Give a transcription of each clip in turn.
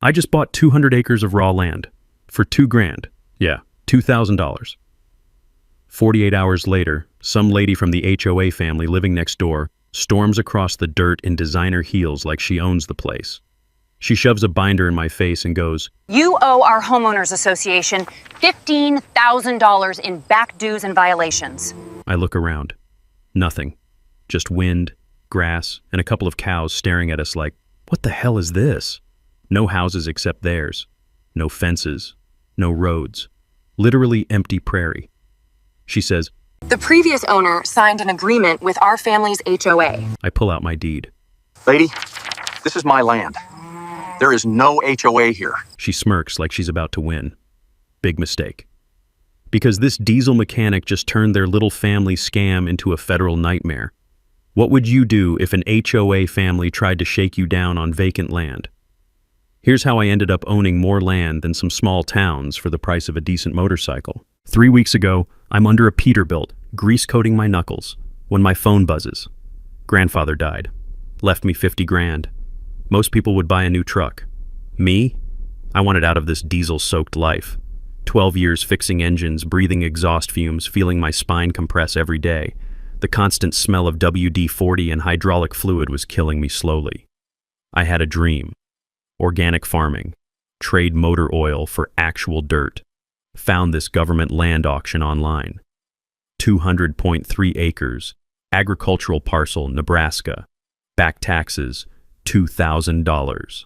I just bought 200 acres of raw land. For $2,000. Yeah, $2,000. 48 hours later, some lady from the HOA family living next door storms across the dirt in designer heels like she owns the place. She shoves a binder in my face and goes, "You owe our homeowners association $15,000 in back dues and violations." I look around. Nothing. Just wind, grass, and a couple of cows staring at us like, what the hell is this? No houses except theirs. No fences. No roads. Literally empty prairie. She says, "The previous owner signed an agreement with our family's HOA." I pull out my deed. Lady, this is my land. There is no HOA here. She smirks like she's about to win. Big mistake. Because this diesel mechanic just turned their little family scam into a federal nightmare. What would you do if an HOA family tried to shake you down on vacant land? Here's how I ended up owning more land than some small towns for the price of a decent motorcycle. 3 weeks ago, I'm under a Peterbilt, grease-coating my knuckles, when my phone buzzes. Grandfather died. Left me 50 grand. Most people would buy a new truck. Me? I wanted out of this diesel-soaked life. 12 years fixing engines, breathing exhaust fumes, feeling my spine compress every day. The constant smell of WD-40 and hydraulic fluid was killing me slowly. I had a dream. Organic farming. Trade motor oil for actual dirt. Found this government land auction online. 200.3 acres. Agricultural parcel, Nebraska. Back taxes, $2,000.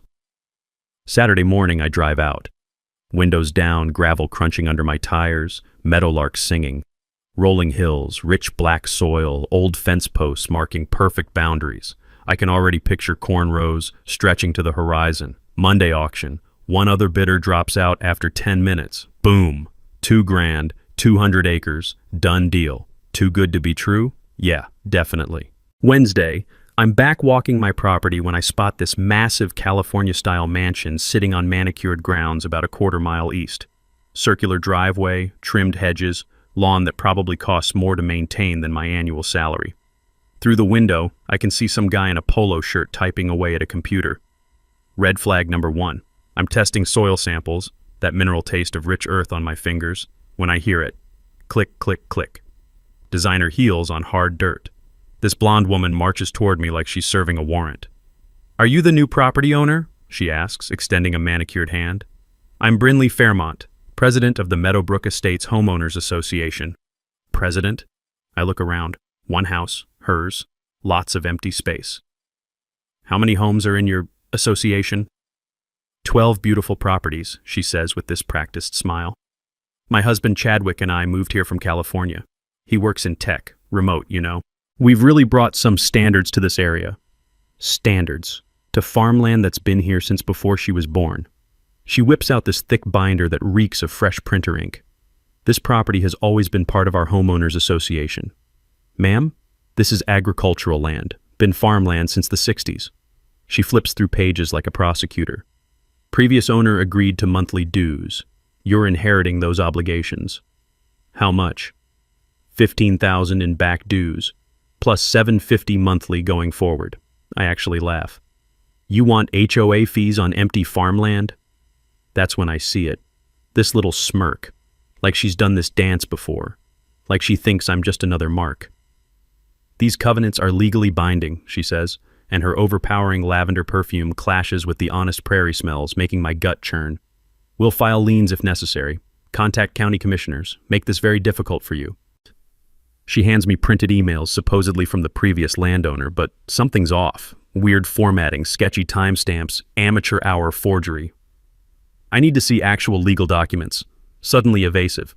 Saturday morning, I drive out. Windows down, gravel crunching under my tires, meadowlarks singing. Rolling hills, rich black soil, old fence posts marking perfect boundaries. I can already picture corn rows stretching to the horizon. Monday auction. One other bidder drops out after 10 minutes. Boom. $2,000, 200 acres. Done deal. Too good to be true? Yeah, definitely. Wednesday, I'm back walking my property when I spot this massive California-style mansion sitting on manicured grounds about a quarter-mile east. Circular driveway, trimmed hedges, lawn that probably costs more to maintain than my annual salary. Through the window, I can see some guy in a polo shirt typing away at a computer. Red flag number 1. I'm testing soil samples, that mineral taste of rich earth on my fingers, when I hear it. Click, click, click. Designer heels on hard dirt. This blonde woman marches toward me like she's serving a warrant. "Are you the new property owner?" she asks, extending a manicured hand. "I'm Brinley Fairmont, president of the Meadowbrook Estates Homeowners Association." President? I look around. One house, hers, lots of empty space. "How many homes are in your association?" 12 beautiful properties, she says with this practiced smile. "My husband Chadwick and I moved here from California. He works in tech, remote, you know. We've really brought some standards to this area." Standards. To farmland that's been here since before she was born. She whips out this thick binder that reeks of fresh printer ink. "This property has always been part of our homeowners association." "Ma'am, this is agricultural land, been farmland since the 60s. She flips through pages like a prosecutor. "Previous owner agreed to monthly dues. You're inheriting those obligations." "How much?" $15,000 in back dues, plus $750 monthly going forward. I actually laugh. "You want HOA fees on empty farmland?" That's when I see it. This little smirk. Like she's done this dance before. Like she thinks I'm just another mark. "These covenants are legally binding," she says, and her overpowering lavender perfume clashes with the honest prairie smells, making my gut churn. "We'll file liens if necessary. Contact county commissioners. Make this very difficult for you." She hands me printed emails supposedly from the previous landowner, but something's off. Weird formatting, sketchy timestamps, amateur hour forgery. I need to see actual legal documents. Suddenly evasive.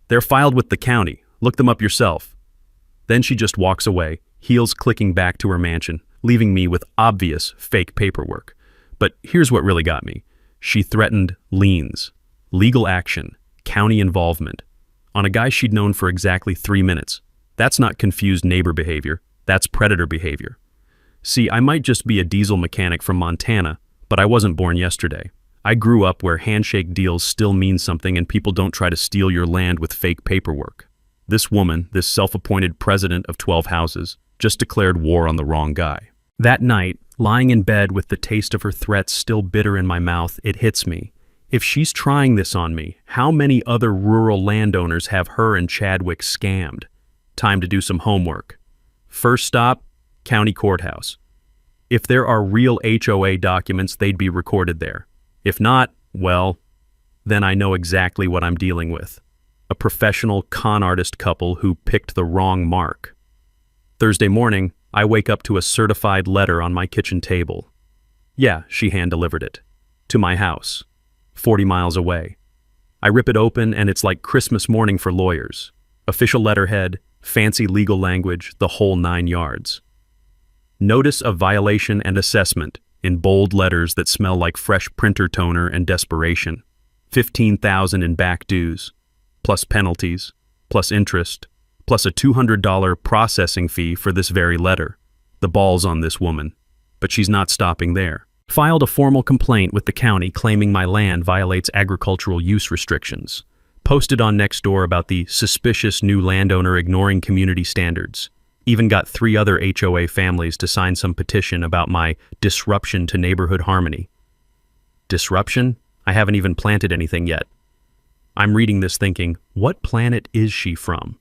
"They're filed with the county. Look them up yourself." Then she just walks away, heels clicking back to her mansion, leaving me with obvious fake paperwork. But here's what really got me. She threatened liens, legal action, county involvement, on a guy she'd known for exactly 3 minutes. That's not confused neighbor behavior, that's predator behavior. See, I might just be a diesel mechanic from Montana, but I wasn't born yesterday. I grew up where handshake deals still mean something and people don't try to steal your land with fake paperwork. This woman, this self-appointed president of 12 houses, just declared war on the wrong guy. That night, lying in bed with the taste of her threats still bitter in my mouth, it hits me. If she's trying this on me, how many other rural landowners have her and Chadwick scammed? Time to do some homework. First stop, county courthouse. If there are real HOA documents, they'd be recorded there. If not, well, then I know exactly what I'm dealing with. A professional con artist couple who picked the wrong mark. Thursday morning, I wake up to a certified letter on my kitchen table. Yeah, she hand-delivered it. To my house. 40 miles away. I rip it open and it's like Christmas morning for lawyers. Official letterhead, fancy legal language, the whole 9 yards. Notice of violation and assessment in bold letters that smell like fresh printer toner and desperation. $15,000 in back dues, plus penalties, plus interest, plus a $200 processing fee for this very letter. The ball's on this woman, but she's not stopping there. Filed a formal complaint with the county claiming my land violates agricultural use restrictions. Posted on Nextdoor about the suspicious new landowner ignoring community standards. Even got 3 other HOA families to sign some petition about my disruption to neighborhood harmony. Disruption? I haven't even planted anything yet. I'm reading this thinking, what planet is she from?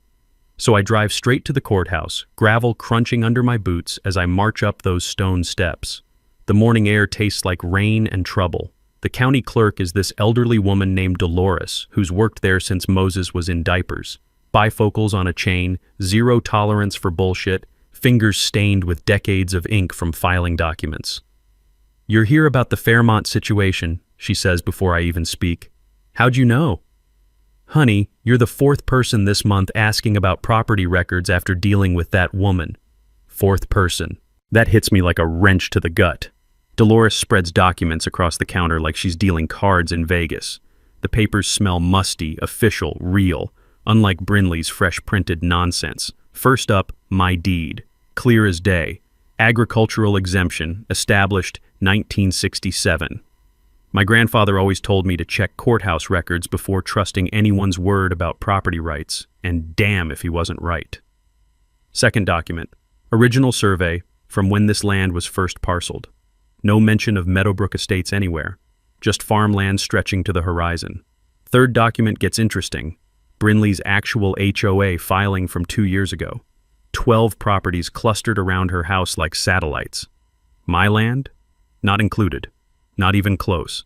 So I drive straight to the courthouse, gravel crunching under my boots as I march up those stone steps. The morning air tastes like rain and trouble. The county clerk is this elderly woman named Dolores, who's worked there since Moses was in diapers. Bifocals on a chain, zero tolerance for bullshit, fingers stained with decades of ink from filing documents. You're here about the Fairmont situation, she says before I even speak. How'd you know? Honey, you're the 4th person this month asking about property records after dealing with that woman. 4th person. That hits me like a wrench to the gut. Dolores spreads documents across the counter like she's dealing cards in Vegas. The papers smell musty, official, real, unlike Brinley's fresh printed nonsense. First up, my deed. Clear as day. Agricultural exemption, established 1967. My grandfather always told me to check courthouse records before trusting anyone's word about property rights, and damn if he wasn't right. Second document. Original survey from when this land was first parceled. No mention of Meadowbrook Estates anywhere, just farmland stretching to the horizon. Third document gets interesting. Brinley's actual HOA filing from 2 years ago. 12 properties clustered around her house like satellites. My land? Not included. Not even close.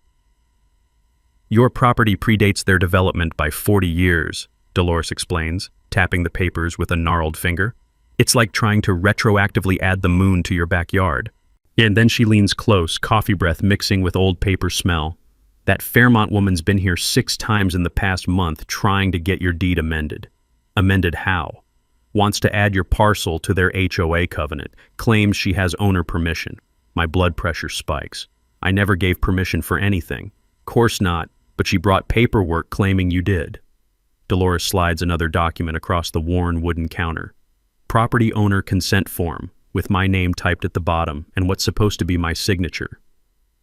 Your property predates their development by 40 years, Dolores explains, tapping the papers with a gnarled finger. It's like trying to retroactively add the moon to your backyard. And then she leans close, coffee breath mixing with old paper smell. That Fairmont woman's been here 6 times in the past month trying to get your deed amended. Amended how? Wants to add your parcel to their HOA covenant, claims she has owner permission. My blood pressure spikes. I never gave permission for anything. Course not, but she brought paperwork claiming you did. Dolores slides another document across the worn wooden counter. Property owner consent form, with my name typed at the bottom and what's supposed to be my signature.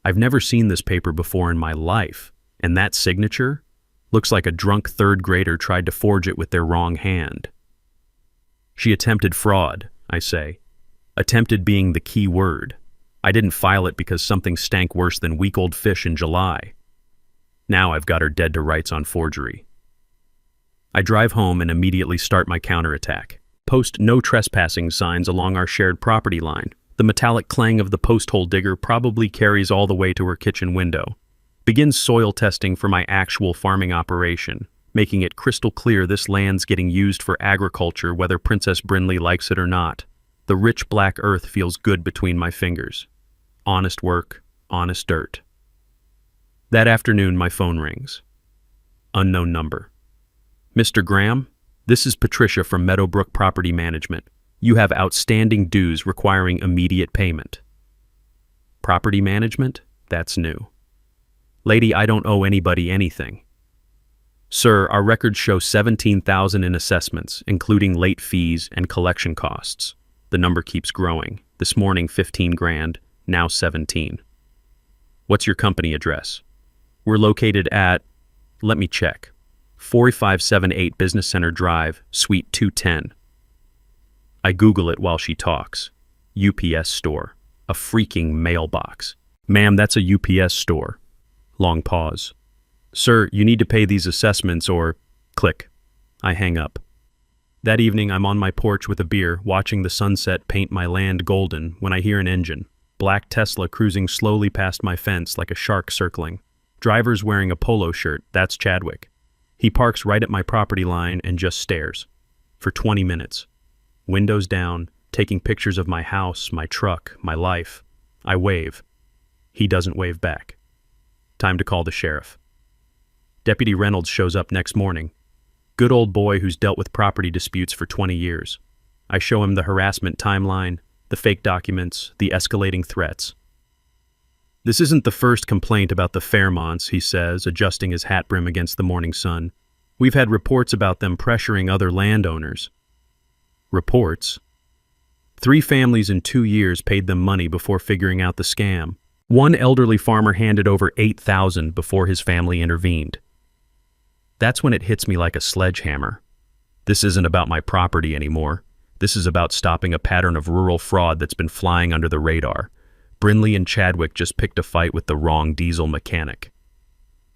I've never seen this paper before in my life, and that signature looks like a drunk 3rd grader tried to forge it with their wrong hand. She attempted fraud, I say. Attempted being the key word. I didn't file it because something stank worse than week-old fish in July. Now I've got her dead to rights on forgery. I drive home and immediately start my counterattack. Post no trespassing signs along our shared property line. The metallic clang of the post hole digger probably carries all the way to her kitchen window. Begin soil testing for my actual farming operation, making it crystal clear this land's getting used for agriculture whether Princess Brinley likes it or not. The rich black earth feels good between my fingers. Honest work, honest dirt. That afternoon, my phone rings. Unknown number. Mr. Graham, this is Patricia from Meadowbrook Property Management. You have outstanding dues requiring immediate payment. Property management? That's new. Lady, I don't owe anybody anything. Sir, our records show $17,000 in assessments, including late fees and collection costs. The number keeps growing. This morning, 15 grand, now 17. What's your company address? We're located at, let me check, 4578 Business Center Drive, Suite 210. I Google it while she talks. UPS store. A freaking mailbox. Ma'am, that's a UPS store. Long pause. Sir, you need to pay these assessments or... Click. I hang up. That evening, I'm on my porch with a beer, watching the sunset paint my land golden when I hear an engine. Black Tesla cruising slowly past my fence like a shark circling. Driver's wearing a polo shirt, that's Chadwick. He parks right at my property line and just stares. For 20 minutes. Windows down, taking pictures of my house, my truck, my life. I wave. He doesn't wave back. Time to call the sheriff. Deputy Reynolds shows up next morning. Good old boy who's dealt with property disputes for 20 years. I show him the harassment timeline, the fake documents, the escalating threats. This isn't the first complaint about the Fairmonts, he says, adjusting his hat brim against the morning sun. We've had reports about them pressuring other landowners. Reports? 3 families in 2 years paid them money before figuring out the scam. One elderly farmer handed over $8,000 before his family intervened. That's when it hits me like a sledgehammer. This isn't about my property anymore. This is about stopping a pattern of rural fraud that's been flying under the radar. Brinley and Chadwick just picked a fight with the wrong diesel mechanic.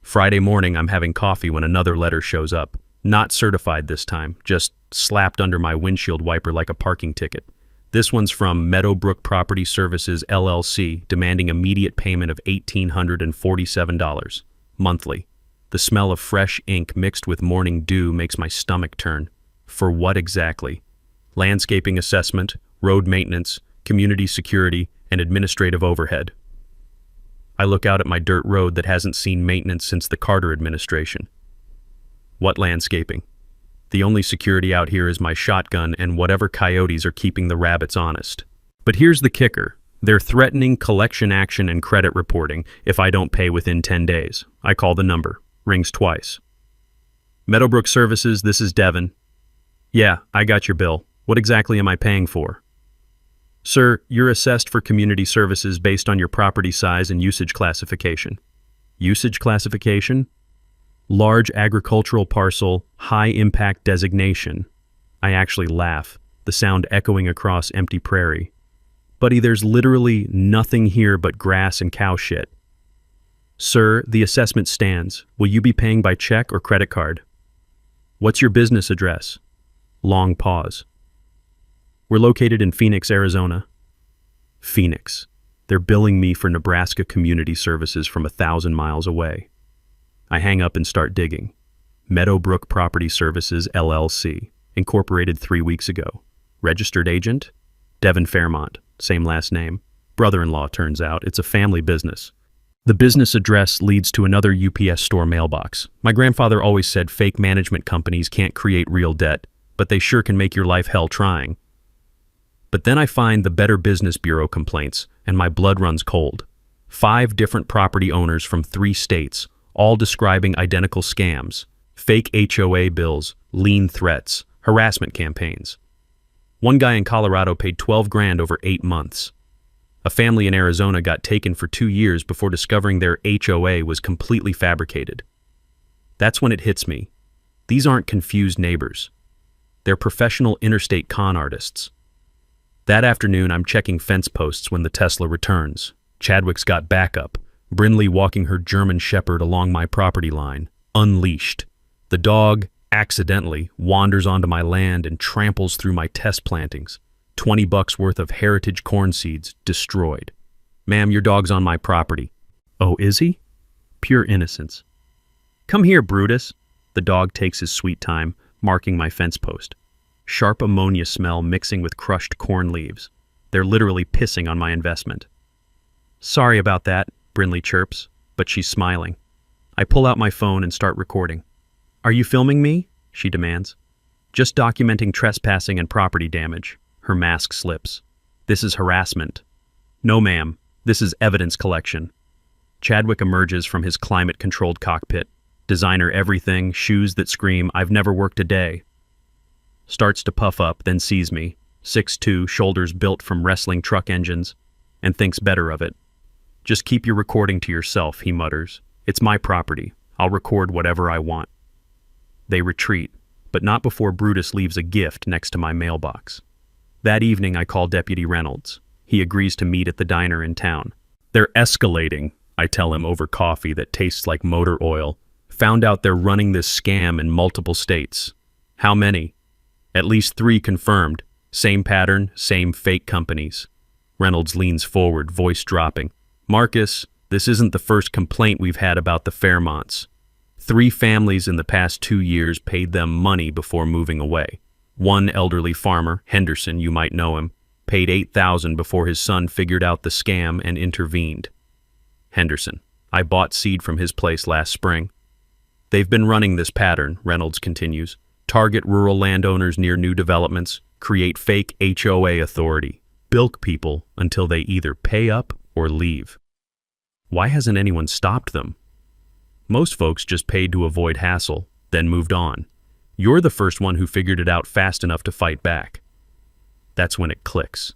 Friday morning, I'm having coffee when another letter shows up. Not certified this time, just slapped under my windshield wiper like a parking ticket. This one's from Meadowbrook Property Services, LLC, demanding immediate payment of $1,847, monthly. The smell of fresh ink mixed with morning dew makes my stomach turn. For what exactly? Landscaping assessment, road maintenance, community security, and administrative overhead. I look out at my dirt road that hasn't seen maintenance since the Carter administration. What landscaping? The only security out here is my shotgun and whatever coyotes are keeping the rabbits honest. But here's the kicker. They're threatening collection action and credit reporting if I don't pay within 10 days. I call the number. Rings twice. Meadowbrook Services, this is Devin. Yeah, I got your bill. What exactly am I paying for? Sir, you're assessed for community services based on your property size and usage classification. Usage classification? Large agricultural parcel, high impact designation. I actually laugh, the sound echoing across empty prairie. Buddy, there's literally nothing here but grass and cow shit. Sir, the assessment stands. Will you be paying by check or credit card? What's your business address? Long pause. We're located in Phoenix, Arizona. Phoenix. They're billing me for Nebraska community services from 1,000 miles away. I hang up and start digging. Meadowbrook Property Services, LLC, incorporated 3 weeks ago. Registered agent? Devin Fairmont, same last name. Brother-in-law, turns out. It's a family business. The business address leads to another UPS store mailbox. My grandfather always said fake management companies can't create real debt, but they sure can make your life hell trying. But then I find the Better Business Bureau complaints, and my blood runs cold. 5 different property owners from 3 states, all describing identical scams, fake HOA bills, lien threats, harassment campaigns. One guy in Colorado paid $12,000 over 8 months. A family in Arizona got taken for 2 years before discovering their HOA was completely fabricated. That's when it hits me. These aren't confused neighbors. They're professional interstate con artists. That afternoon, I'm checking fence posts when the Tesla returns. Chadwick's got backup. Brinley walking her German Shepherd along my property line, unleashed. The dog, accidentally, wanders onto my land and tramples through my test plantings. $20 worth of heritage corn seeds destroyed. Ma'am, your dog's on my property. Oh, is he? Pure innocence. Come here, Brutus. The dog takes his sweet time, marking my fence post. Sharp ammonia smell mixing with crushed corn leaves. They're literally pissing on my investment. Sorry about that, Brinley chirps, but she's smiling. I pull out my phone and start recording. Are you filming me? She demands. Just documenting trespassing and property damage. Her mask slips. This is harassment. No, ma'am. This is evidence collection. Chadwick emerges from his climate-controlled cockpit. Designer everything, shoes that scream, I've never worked a day. Starts to puff up, then sees me, 6'2", shoulders built from wrestling truck engines, and thinks better of it. Just keep your recording to yourself, he mutters. It's my property. I'll record whatever I want. They retreat, but not before Brutus leaves a gift next to my mailbox. That evening, I call Deputy Reynolds. He agrees to meet at the diner in town. They're escalating, I tell him over coffee that tastes like motor oil. Found out they're running this scam in multiple states. How many? At least 3 confirmed. Same pattern, same fake companies. Reynolds leans forward, voice dropping. Marcus, this isn't the first complaint we've had about the Fairmonts. 3 families in the past 2 years paid them money before moving away. One elderly farmer, Henderson, you might know him, paid $8,000 before his son figured out the scam and intervened. Henderson. I bought seed from his place last spring. They've been running this pattern, Reynolds continues. Target rural landowners near new developments, create fake HOA authority, bilk people until they either pay up or leave. Why hasn't anyone stopped them? Most folks just paid to avoid hassle, then moved on. You're the first one who figured it out fast enough to fight back. That's when it clicks.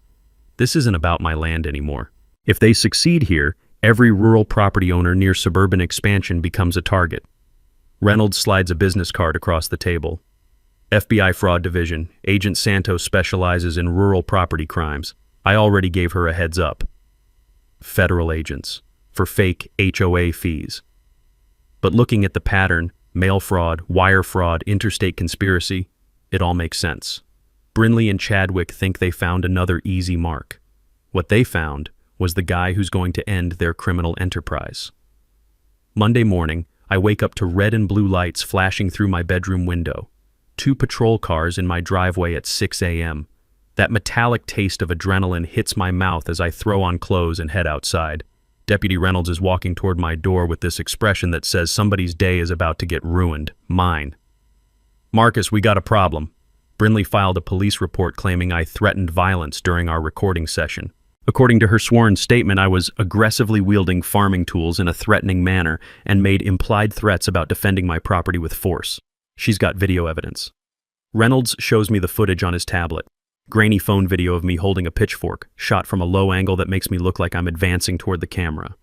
This isn't about my land anymore. If they succeed here, every rural property owner near suburban expansion becomes a target. Reynolds slides a business card across the table. FBI Fraud Division. Agent Santos specializes in rural property crimes. I already gave her a heads up. Federal agents. For fake HOA fees. But looking at the pattern, mail fraud, wire fraud, interstate conspiracy, it all makes sense. Brinley and Chadwick think they found another easy mark. What they found was the guy who's going to end their criminal enterprise. Monday morning, I wake up to red and blue lights flashing through my bedroom window. 2 patrol cars in my driveway at 6 a.m. That metallic taste of adrenaline hits my mouth as I throw on clothes and head outside. Deputy Reynolds is walking toward my door with this expression that says somebody's day is about to get ruined. Mine. Marcus, we got a problem. Brinley filed a police report claiming I threatened violence during our recording session. According to her sworn statement, I was aggressively wielding farming tools in a threatening manner and made implied threats about defending my property with force. She's got video evidence. Reynolds shows me the footage on his tablet. Grainy phone video of me holding a pitchfork, shot from a low angle that makes me look like I'm advancing toward the camera.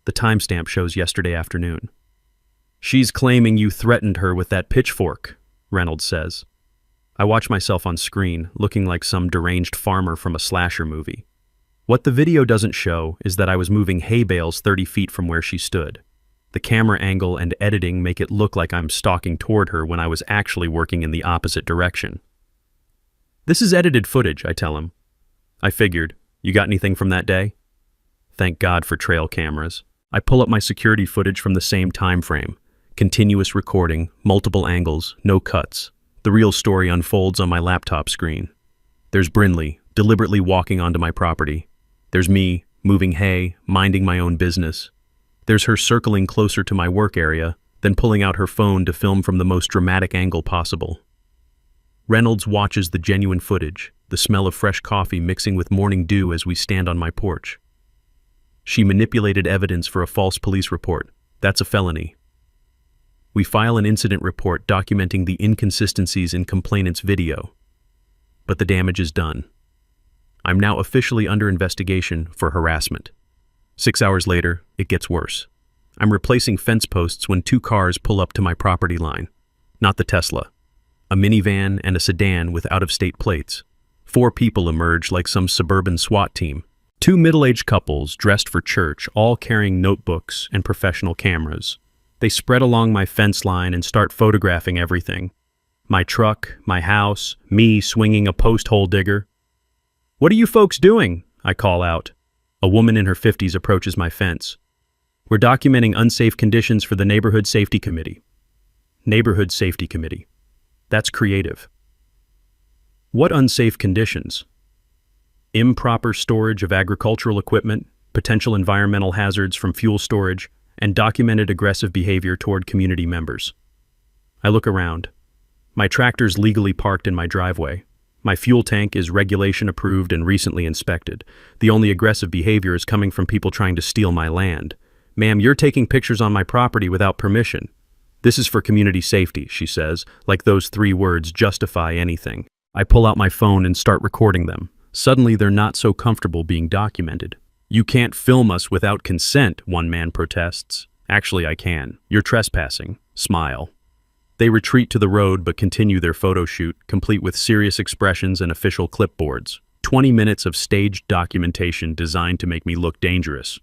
The timestamp shows yesterday afternoon. She's claiming you threatened her with that pitchfork, Reynolds says. I watch myself on screen, looking like some deranged farmer from a slasher movie. What the video doesn't show is that I was moving hay bales 30 feet from where she stood. The camera angle and editing make it look like I'm stalking toward her when I was actually working in the opposite direction. This is edited footage, I tell him. I figured. You got anything from that day? Thank God for trail cameras. I pull up my security footage from the same time frame. Continuous recording, multiple angles, no cuts. The real story unfolds on my laptop screen. There's Brinley, deliberately walking onto my property. There's me, moving hay, minding my own business. There's her circling closer to my work area, then pulling out her phone to film from the most dramatic angle possible. Reynolds watches the genuine footage, the smell of fresh coffee mixing with morning dew as we stand on my porch. She manipulated evidence for a false police report. That's a felony. We file an incident report documenting the inconsistencies in complainant's video. But the damage is done. I'm now officially under investigation for harassment. 6 hours later, it gets worse. I'm replacing fence posts when 2 cars pull up to my property line. Not the Tesla. A minivan and a sedan with out-of-state plates. 4 people emerge like some suburban SWAT team. 2 middle-aged couples dressed for church, all carrying notebooks and professional cameras. They spread along my fence line and start photographing everything. My truck, my house, me swinging a post hole digger. "What are you folks doing?" I call out. A woman in her 50s approaches my fence. "We're documenting unsafe conditions for the Neighborhood Safety Committee." Neighborhood Safety Committee. That's creative. What unsafe conditions? Improper storage of agricultural equipment, potential environmental hazards from fuel storage, and documented aggressive behavior toward community members. I look around. My tractor's legally parked in my driveway. My fuel tank is regulation approved and recently inspected. The only aggressive behavior is coming from people trying to steal my land. "Ma'am, you're taking pictures on my property without permission." "This is for community safety," she says, like those 3 words justify anything. I pull out my phone and start recording them. Suddenly, they're not so comfortable being documented. "You can't film us without consent," one man protests. "Actually, I can. You're trespassing." Smile. They retreat to the road but continue their photo shoot, complete with serious expressions and official clipboards. 20 minutes of staged documentation designed to make me look dangerous.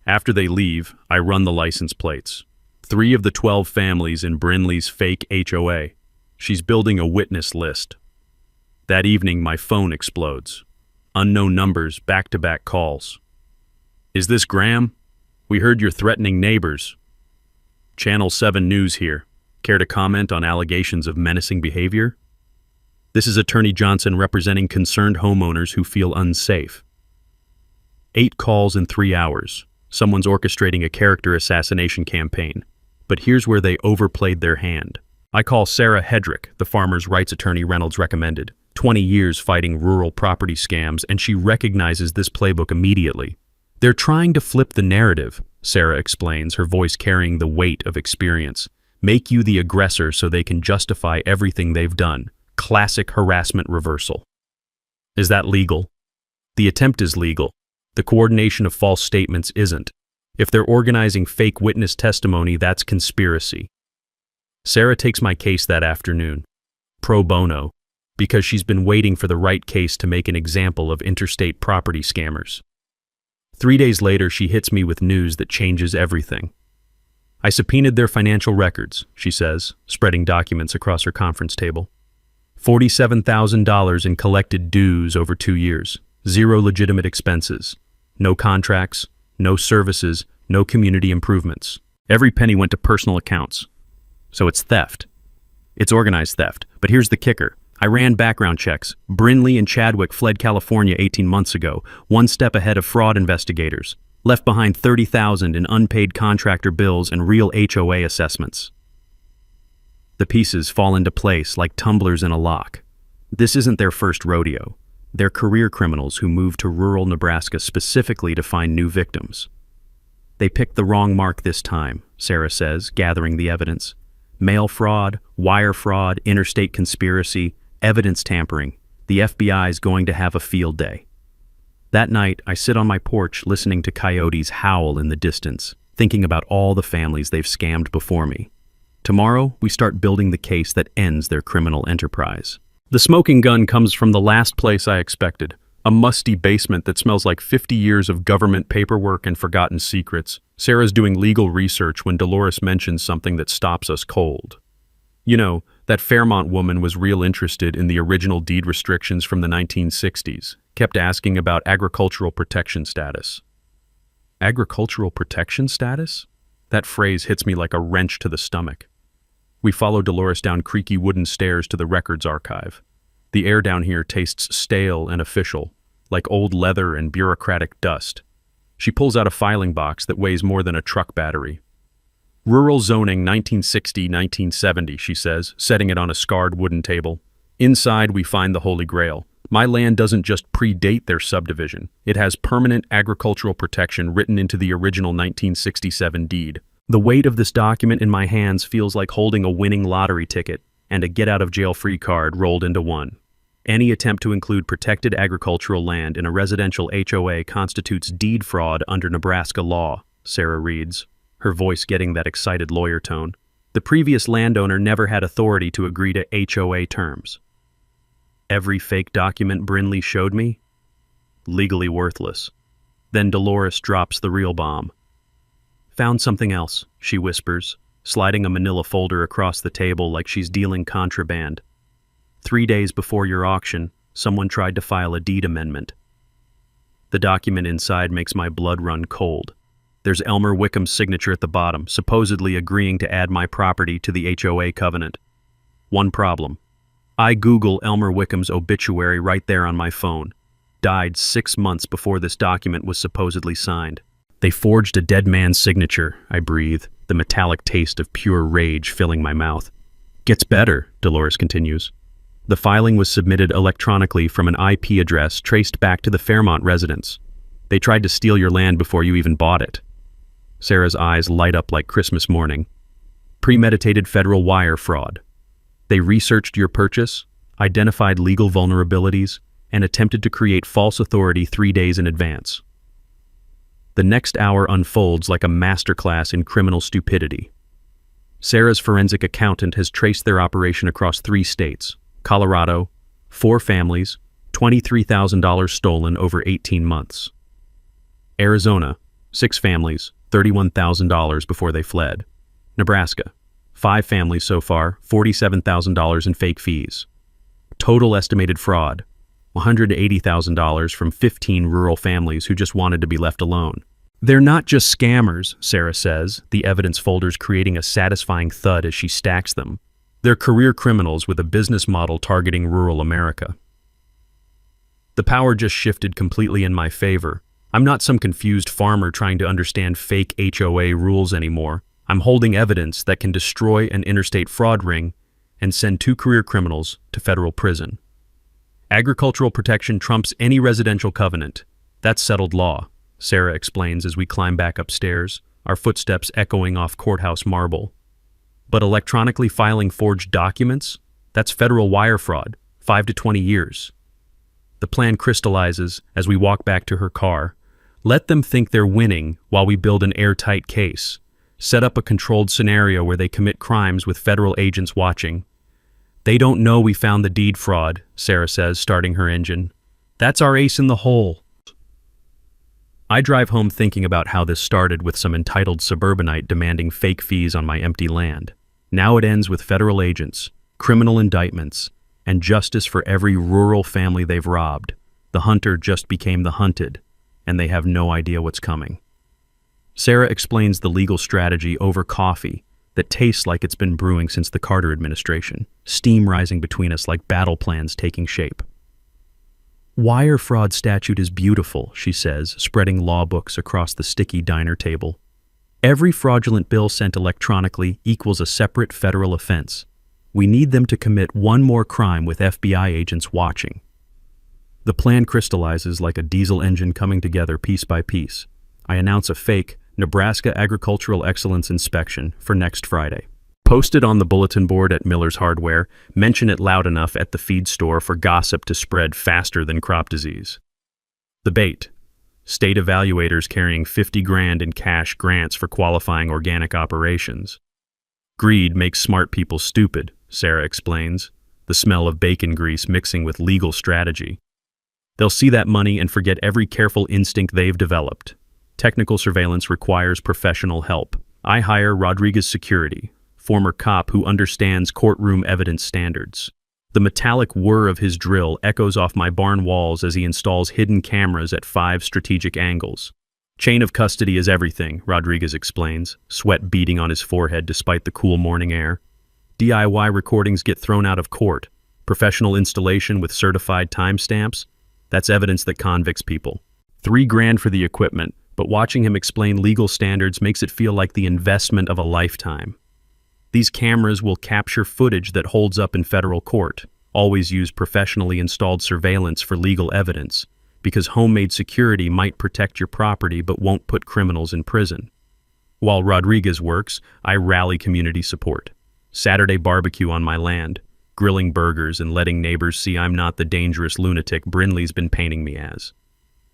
After they leave, I run the license plates. 3 of the 12 families in Brinley's fake HOA. She's building a witness list. That evening, my phone explodes. Unknown numbers, back-to-back calls. Is this Graham? We heard you're threatening neighbors. Channel 7 News here. Care to comment on allegations of menacing behavior? This is Attorney Johnson representing concerned homeowners who feel unsafe. 8 calls in 3 hours. Someone's orchestrating a character assassination campaign. But here's where they overplayed their hand. I call Sarah Hedrick, the farmers' rights attorney Reynolds recommended. 20 years fighting rural property scams, and she recognizes this playbook immediately. They're trying to flip the narrative, Sarah explains, her voice carrying the weight of experience. Make you the aggressor so they can justify everything they've done. Classic harassment reversal. Is that legal? The attempt is legal. The coordination of false statements isn't. If they're organizing fake witness testimony, that's conspiracy. Sarah takes my case that afternoon, pro bono, because she's been waiting for the right case to make an example of interstate property scammers. 3 days later, she hits me with news that changes everything. I subpoenaed their financial records, she says, spreading documents across her conference table. $47,000 in collected dues over 2 years, 0 legitimate expenses, no contracts, no services, no community improvements. Every penny went to personal accounts. So it's theft. It's organized theft. But here's the kicker. I ran background checks. Brinley and Chadwick fled California 18 months ago, 1 step ahead of fraud investigators. Left behind $30,000 in unpaid contractor bills and real HOA assessments. The pieces fall into place like tumblers in a lock. This isn't their first rodeo. They're career criminals who moved to rural Nebraska specifically to find new victims. They picked the wrong mark this time, Sarah says, gathering the evidence. Mail fraud, wire fraud, interstate conspiracy, evidence tampering. The FBI's going to have a field day. That night, I sit on my porch listening to coyotes howl in the distance, thinking about all the families they've scammed before me. Tomorrow, we start building the case that ends their criminal enterprise. The smoking gun comes from the last place I expected, a musty basement that smells like 50 years of government paperwork and forgotten secrets. Sarah's doing legal research when Dolores mentions something that stops us cold. You know, that Fairmont woman was real interested in the original deed restrictions from the 1960s, kept asking about agricultural protection status. Agricultural protection status? That phrase hits me like a wrench to the stomach. We follow Dolores down creaky wooden stairs to the records archive. The air down here tastes stale and official, like old leather and bureaucratic dust. She pulls out a filing box that weighs more than a truck battery. Rural zoning 1960-1970, she says, setting it on a scarred wooden table. Inside, we find the Holy Grail. My land doesn't just predate their subdivision. It has permanent agricultural protection written into the original 1967 deed. The weight of this document in my hands feels like holding a winning lottery ticket and a get-out-of-jail-free card rolled into one. Any attempt to include protected agricultural land in a residential HOA constitutes deed fraud under Nebraska law, Sarah reads, her voice getting that excited lawyer tone. The previous landowner never had authority to agree to HOA terms. Every fake document Brinley showed me? Legally worthless. Then Dolores drops the real bomb. Found something else, she whispers, sliding a manila folder across the table like she's dealing contraband. 3 days before your auction, someone tried to file a deed amendment. The document inside makes my blood run cold. There's Elmer Wickham's signature at the bottom, supposedly agreeing to add my property to the HOA covenant. One problem. I Google Elmer Wickham's obituary right there on my phone. Died 6 months before this document was supposedly signed. They forged a dead man's signature, I breathe, the metallic taste of pure rage filling my mouth. Gets better, Dolores continues. The filing was submitted electronically from an IP address traced back to the Fairmont residence. They tried to steal your land before you even bought it. Sarah's eyes light up like Christmas morning. Premeditated federal wire fraud. They researched your purchase, identified legal vulnerabilities, and attempted to create false authority 3 days in advance. The next hour unfolds like a masterclass in criminal stupidity. Sarah's forensic accountant has traced their operation across 3 states, Colorado, 4 families, $23,000 stolen over 18 months. Arizona, 6 families, $31,000 before they fled. Nebraska, 5 families so far, $47,000 in fake fees. Total estimated fraud, $180,000 from 15 rural families who just wanted to be left alone. They're not just scammers, Sarah says, the evidence folders creating a satisfying thud as she stacks them. They're career criminals with a business model targeting rural America. The power just shifted completely in my favor. I'm not some confused farmer trying to understand fake HOA rules anymore. I'm holding evidence that can destroy an interstate fraud ring and send 2 career criminals to federal prison. Agricultural protection trumps any residential covenant. That's settled law, Sarah explains as we climb back upstairs, our footsteps echoing off courthouse marble. But electronically filing forged documents? That's federal wire fraud, 5 to 20 years. The plan crystallizes as we walk back to her car. Let them think they're winning while we build an airtight case. Set up a controlled scenario where they commit crimes with federal agents watching. They don't know we found the deed fraud, Sarah says, starting her engine. That's our ace in the hole. I drive home thinking about how this started with some entitled suburbanite demanding fake fees on my empty land. Now it ends with federal agents, criminal indictments, and justice for every rural family they've robbed. The hunter just became the hunted, and they have no idea what's coming. Sarah explains the legal strategy over coffee that tastes like it's been brewing since the Carter administration, steam rising between us like battle plans taking shape. Wire fraud statute is beautiful, she says, spreading law books across the sticky diner table. Every fraudulent bill sent electronically equals a separate federal offense. We need them to commit one more crime with FBI agents watching. The plan crystallizes like a diesel engine coming together piece by piece. I announce a fake Nebraska Agricultural Excellence Inspection for next Friday. Posted on the bulletin board at Miller's Hardware, mention it loud enough at the feed store for gossip to spread faster than crop disease. The bait. State evaluators carrying 50 grand in cash grants for qualifying organic operations. Greed makes smart people stupid, Sarah explains, the smell of bacon grease mixing with legal strategy. They'll see that money and forget every careful instinct they've developed. Technical surveillance requires professional help. I hire Rodriguez Security, former cop who understands courtroom evidence standards. The metallic whir of his drill echoes off my barn walls as he installs hidden cameras at 5 strategic angles. Chain of custody is everything, Rodriguez explains, sweat beading on his forehead despite the cool morning air. DIY recordings get thrown out of court. Professional installation with certified timestamps? That's evidence that convicts people. $3 grand for the equipment, but watching him explain legal standards makes it feel like the investment of a lifetime. These cameras will capture footage that holds up in federal court. Always use professionally installed surveillance for legal evidence, because homemade security might protect your property but won't put criminals in prison. While Rodriguez works, I rally community support. Saturday barbecue on my land, grilling burgers and letting neighbors see I'm not the dangerous lunatic Brinley's been painting me as.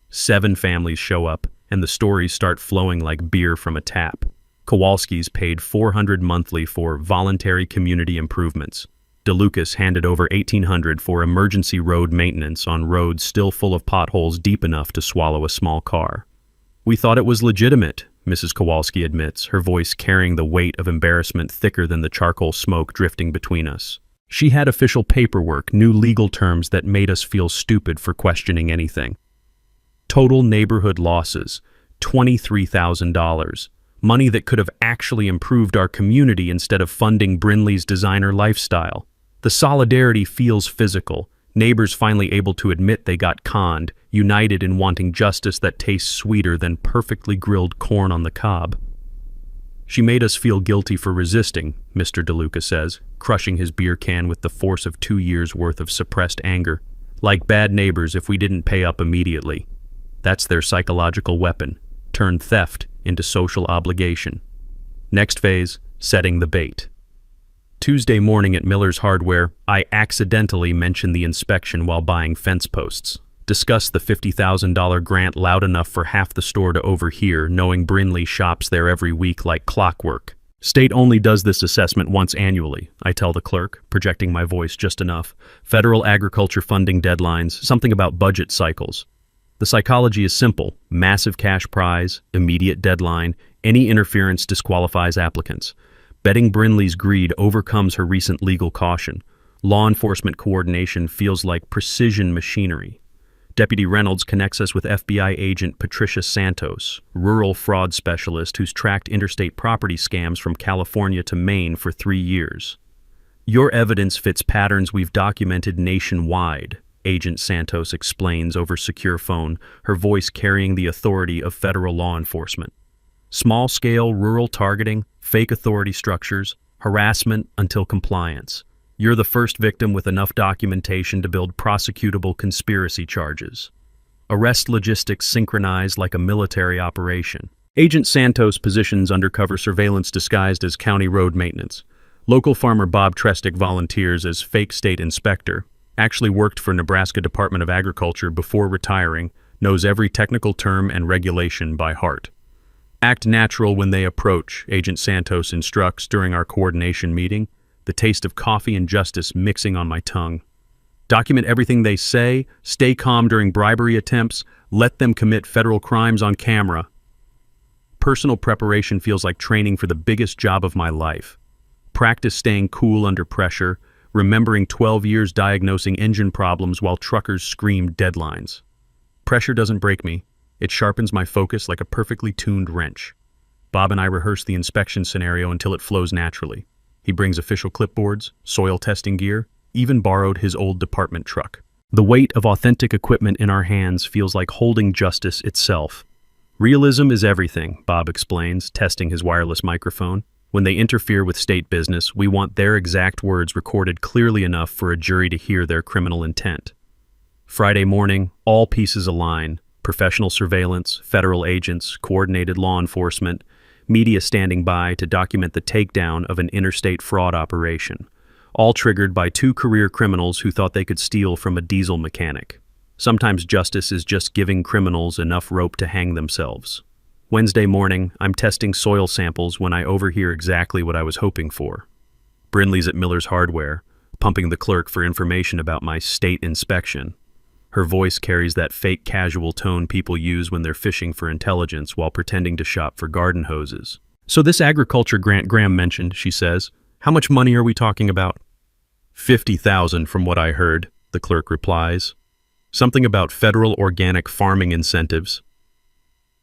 7 families show up, and the stories start flowing like beer from a tap. Kowalski's paid $400 monthly for voluntary community improvements. DeLucas handed over $1,800 for emergency road maintenance on roads still full of potholes deep enough to swallow a small car. We thought it was legitimate, Mrs. Kowalski admits, her voice carrying the weight of embarrassment thicker than the charcoal smoke drifting between us. She had official paperwork, new legal terms that made us feel stupid for questioning anything. Total neighborhood losses, $23,000. Money that could have actually improved our community instead of funding Brinley's designer lifestyle. The solidarity feels physical. Neighbors finally able to admit they got conned, united in wanting justice that tastes sweeter than perfectly grilled corn on the cob. She made us feel guilty for resisting, Mr. DeLuca says, crushing his beer can with the force of 2 years' worth of suppressed anger. Like bad neighbors if we didn't pay up immediately. That's their psychological weapon. Turn theft into social obligation. Next phase, setting the bait. Tuesday morning at Miller's Hardware, I accidentally mentioned the inspection while buying fence posts. Discussed the $50,000 grant loud enough for half the store to overhear, knowing Brinley shops there every week like clockwork. State only does this assessment once annually, I tell the clerk, projecting my voice just enough. Federal agriculture funding deadlines, something about budget cycles. The psychology is simple: massive cash prize, immediate deadline, any interference disqualifies applicants. Betting Brinley's greed overcomes her recent legal caution. Law enforcement coordination feels like precision machinery. Deputy Reynolds connects us with FBI agent Patricia Santos, rural fraud specialist who's tracked interstate property scams from California to Maine for 3 years. Your evidence fits patterns we've documented nationwide, Agent Santos explains over secure phone, her voice carrying the authority of federal law enforcement. Small-scale rural targeting, fake authority structures, harassment until compliance. You're the first victim with enough documentation to build prosecutable conspiracy charges. Arrest logistics synchronized like a military operation. Agent Santos positions undercover surveillance disguised as county road maintenance. Local farmer Bob Trestic volunteers as fake state inspector, actually worked for Nebraska Department of Agriculture before retiring, knows every technical term and regulation by heart. Act natural when they approach, Agent Santos instructs during our coordination meeting, the taste of coffee and justice mixing on my tongue. Document everything they say, stay calm during bribery attempts, let them commit federal crimes on camera. Personal preparation feels like training for the biggest job of my life. Practice staying cool under pressure, remembering 12 years diagnosing engine problems while truckers scream deadlines. Pressure doesn't break me. It sharpens my focus like a perfectly tuned wrench. Bob and I rehearse the inspection scenario until it flows naturally. He brings official clipboards, soil testing gear, even borrowed his old department truck. The weight of authentic equipment in our hands feels like holding justice itself. Realism is everything, Bob explains, testing his wireless microphone. When they interfere with state business, we want their exact words recorded clearly enough for a jury to hear their criminal intent. Friday morning, all pieces align. Professional surveillance, federal agents, coordinated law enforcement, media standing by to document the takedown of an interstate fraud operation, all triggered by 2 career criminals who thought they could steal from a diesel mechanic. Sometimes justice is just giving criminals enough rope to hang themselves. Wednesday morning, I'm testing soil samples when I overhear exactly what I was hoping for. Brinley's at Miller's Hardware, pumping the clerk for information about my state inspection. Her voice carries that fake casual tone people use when they're fishing for intelligence while pretending to shop for garden hoses. So this agriculture grant Graham mentioned, she says, how much money are we talking about? $50,000 from what I heard, the clerk replies. Something about federal organic farming incentives.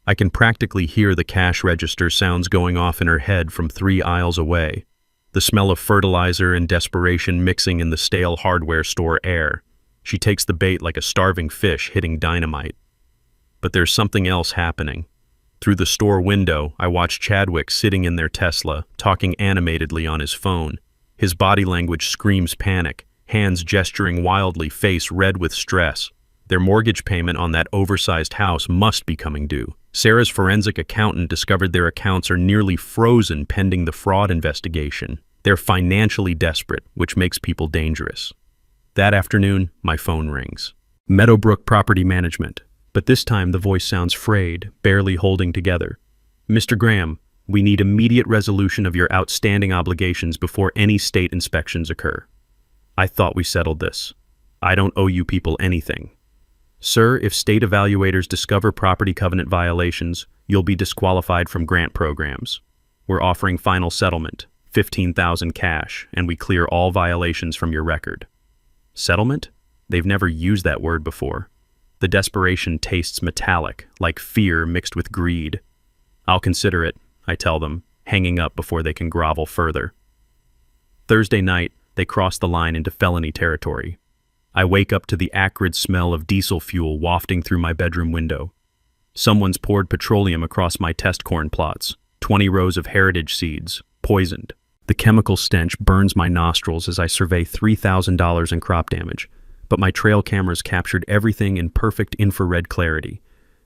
I can practically hear the cash register sounds going off in her head from 3 aisles away, the smell of fertilizer and desperation mixing in the stale hardware store air. She takes the bait like a starving fish hitting dynamite. But there's something else happening. Through the store window, I watch Chadwick sitting in their Tesla, talking animatedly on his phone. His body language screams panic, hands gesturing wildly, face red with stress. Their mortgage payment on that oversized house must be coming due. Sarah's forensic accountant discovered their accounts are nearly frozen pending the fraud investigation. They're financially desperate, which makes people dangerous. That afternoon, my phone rings. Meadowbrook Property Management, but this time the voice sounds frayed, barely holding together. Mr. Graham, we need immediate resolution of your outstanding obligations before any state inspections occur. I thought we settled this. I don't owe you people anything. Sir, if state evaluators discover property covenant violations, you'll be disqualified from grant programs. We're offering final settlement, $15,000 cash, and we clear all violations from your record. Settlement? They've never used that word before. The desperation tastes metallic, like fear mixed with greed. I'll consider it, I tell them, hanging up before they can grovel further. Thursday night, they cross the line into felony territory. I wake up to the acrid smell of diesel fuel wafting through my bedroom window. Someone's poured petroleum across my test corn plots, 20 rows of heritage seeds, poisoned. The chemical stench burns my nostrils as I survey $3,000 in crop damage, but my trail cameras captured everything in perfect infrared clarity.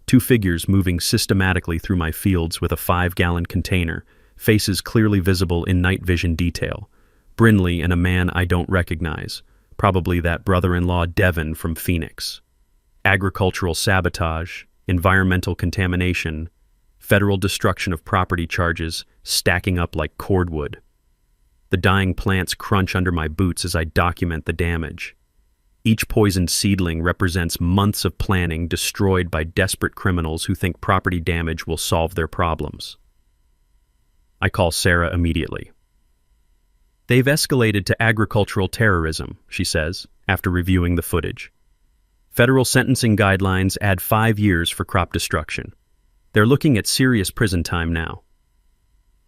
2 figures moving systematically through my fields with a 5-gallon container, faces clearly visible in night vision detail. Brinley and a man I don't recognize, probably that brother-in-law Devin from Phoenix. Agricultural sabotage, environmental contamination, Federal destruction of property charges stacking up like cordwood. The dying plants crunch under my boots as I document the damage. Each poisoned seedling represents months of planning destroyed by desperate criminals who think property damage will solve their problems. I call Sarah immediately. "They've escalated to agricultural terrorism," she says, after reviewing the footage. "Federal sentencing guidelines add 5 years for crop destruction. They're looking at serious prison time now."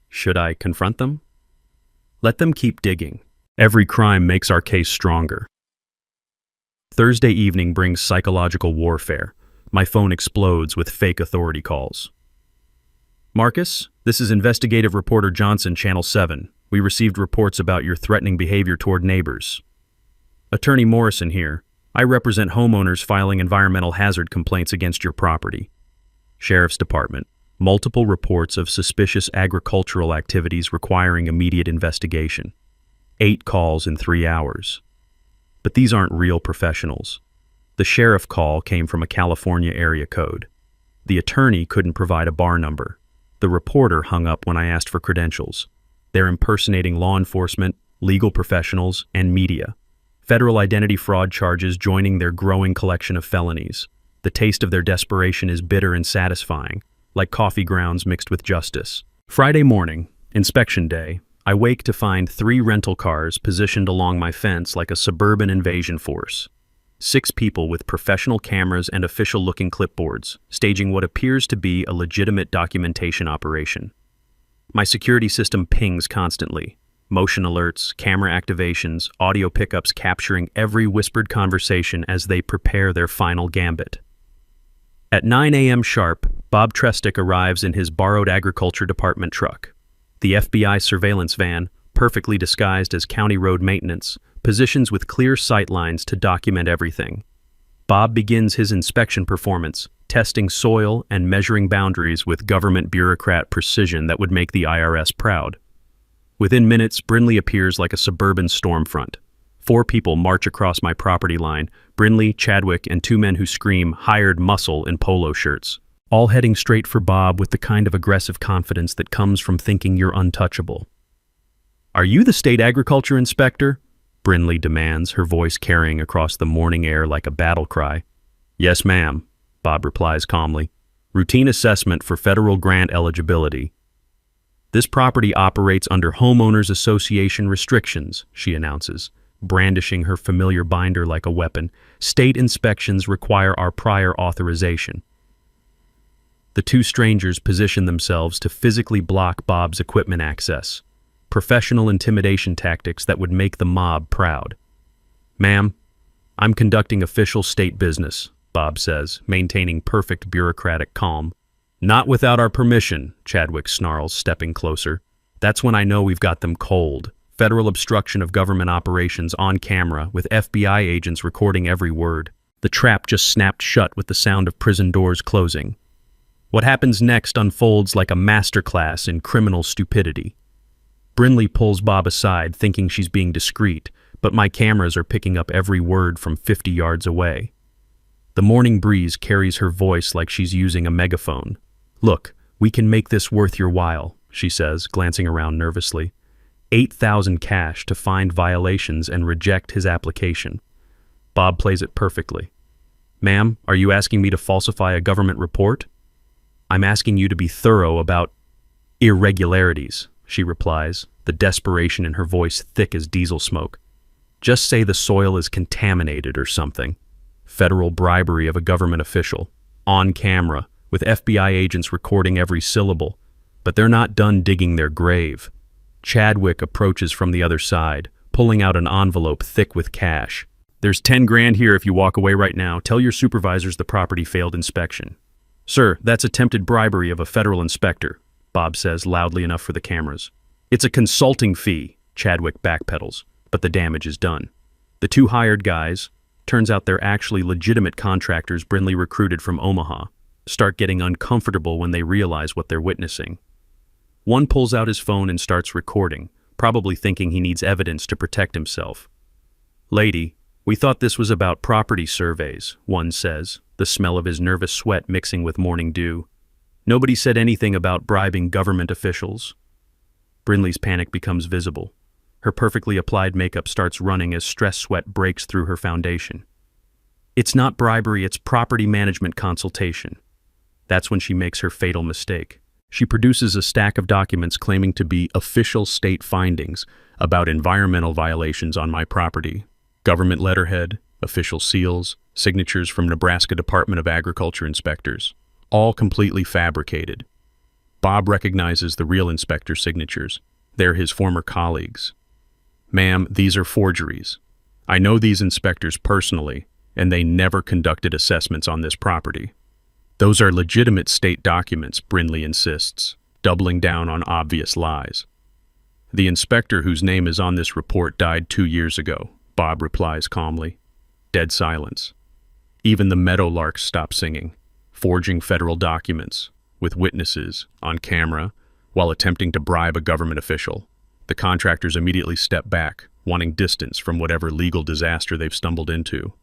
Should I confront them? Let them keep digging. Every crime makes our case stronger. Thursday evening brings psychological warfare. My phone explodes with fake authority calls. "Marcus, this is investigative reporter Johnson, Channel 7. We received reports about your threatening behavior toward neighbors." "Attorney Morrison here. I represent homeowners filing environmental hazard complaints against your property." Sheriff's Department. Multiple reports of suspicious agricultural activities requiring immediate investigation. 8 calls in 3 hours. But these aren't real professionals. The sheriff call came from a California area code. The attorney couldn't provide a bar number. The reporter hung up when I asked for credentials. They're impersonating law enforcement, legal professionals, and media. Federal identity fraud charges joining their growing collection of felonies. The taste of their desperation is bitter and satisfying, like coffee grounds mixed with justice. Friday morning, inspection day, I wake to find 3 rental cars positioned along my fence like a suburban invasion force. 6 people with professional cameras and official-looking clipboards, staging what appears to be a legitimate documentation operation. My security system pings constantly. Motion alerts, camera activations, audio pickups capturing every whispered conversation as they prepare their final gambit. At 9 a.m. sharp, Bob Trestick arrives in his borrowed agriculture department truck. The FBI surveillance van, perfectly disguised as county road maintenance, positions with clear sight lines to document everything. Bob begins his inspection performance, testing soil and measuring boundaries with government bureaucrat precision that would make the IRS proud. Within minutes, Brinley appears like a suburban storm front. 4 people march across my property line, Brinley, Chadwick, and 2 men who scream, "Hired muscle" in polo shirts. All heading straight for Bob with the kind of aggressive confidence that comes from thinking you're untouchable. "Are you the state agriculture inspector?" Brinley demands, her voice carrying across the morning air like a battle cry. "Yes, ma'am," Bob replies calmly. "Routine assessment for federal grant eligibility." "This property operates under homeowners association restrictions," she announces, brandishing her familiar binder like a weapon. "State inspections require our prior authorization." The 2 strangers position themselves to physically block Bob's equipment access. Professional intimidation tactics that would make the mob proud. "Ma'am, I'm conducting official state business," Bob says, maintaining perfect bureaucratic calm. "Not without our permission," Chadwick snarls, stepping closer. "That's when I know we've got them cold. Federal obstruction of government operations on camera, with FBI agents recording every word." The trap just snapped shut with the sound of prison doors closing. What happens next unfolds like a masterclass in criminal stupidity. Brinley pulls Bob aside, thinking she's being discreet, but my cameras are picking up every word from 50 yards away. The morning breeze carries her voice like she's using a megaphone. "Look, we can make this worth your while," she says, glancing around nervously. $8,000 cash to find violations and reject his application. Bob plays it perfectly. "Ma'am, are you asking me to falsify a government report?" "I'm asking you to be thorough about irregularities," she replies, the desperation in her voice thick as diesel smoke. "Just say the soil is contaminated or something." Federal bribery of a government official, on camera, with FBI agents recording every syllable. But they're not done digging their grave. Chadwick approaches from the other side, pulling out an envelope thick with cash. "There's 10 grand here if you walk away right now. Tell your supervisors the property failed inspection." "Sir, that's attempted bribery of a federal inspector," Bob says loudly enough for the cameras. "It's a consulting fee," Chadwick backpedals, but the damage is done. The 2 hired guys, turns out they're actually legitimate contractors Brinley recruited from Omaha, start getting uncomfortable when they realize what they're witnessing. One pulls out his phone and starts recording, probably thinking he needs evidence to protect himself. "Lady, we thought this was about property surveys," one says, the smell of his nervous sweat mixing with morning dew. Nobody said anything about bribing government officials. Brinley's panic becomes visible. Her perfectly applied makeup starts running as stress sweat breaks through her foundation. It's not bribery, it's property management consultation. That's when she makes her fatal mistake. She produces a stack of documents claiming to be official state findings about environmental violations on my property. Government letterhead, official seals, signatures from Nebraska Department of Agriculture inspectors. All completely fabricated. Bob recognizes the real inspector's signatures. They're his former colleagues. Ma'am, these are forgeries. I know these inspectors personally, and they never conducted assessments on this property. Those are legitimate state documents, Brinley insists, doubling down on obvious lies. The inspector whose name is on this report died 2 years ago, Bob replies calmly. Dead silence. Even the meadowlarks stop singing, forging federal documents, with witnesses, on camera, while attempting to bribe a government official. The contractors immediately step back, wanting distance from whatever legal disaster they've stumbled into.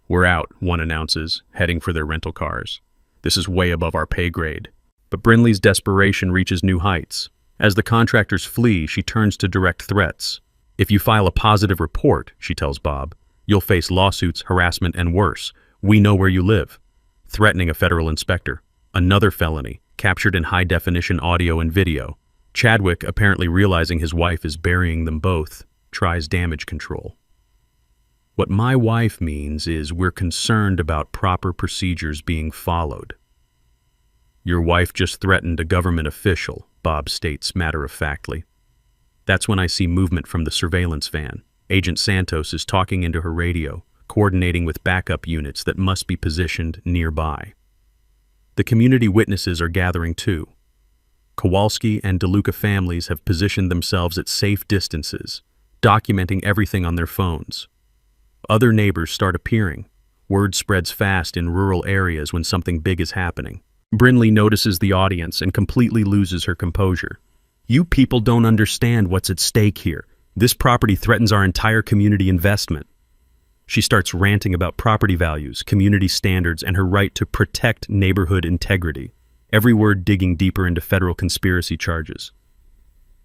We're out, one announces, heading for their rental cars. This is way above our pay grade. But Brinley's desperation reaches new heights. As the contractors flee, she turns to direct threats. If you file a positive report, she tells Bob, you'll face lawsuits, harassment, and worse. We know where you live. Threatening a federal inspector. Another felony, captured in high-definition audio and video. Chadwick, apparently realizing his wife is burying them both, tries damage control. What my wife means is we're concerned about proper procedures being followed. Your wife just threatened a government official, Bob states matter-of-factly. That's when I see movement from the surveillance van. Agent Santos is talking into her radio, coordinating with backup units that must be positioned nearby. The community witnesses are gathering too. Kowalski and DeLuca families have positioned themselves at safe distances, documenting everything on their phones. Other neighbors start appearing. Word spreads fast in rural areas when something big is happening. Brinley notices the audience and completely loses her composure. You people don't understand what's at stake here. This property threatens our entire community investment. She starts ranting about property values, community standards, and her right to protect neighborhood integrity. Every word digging deeper into federal conspiracy charges.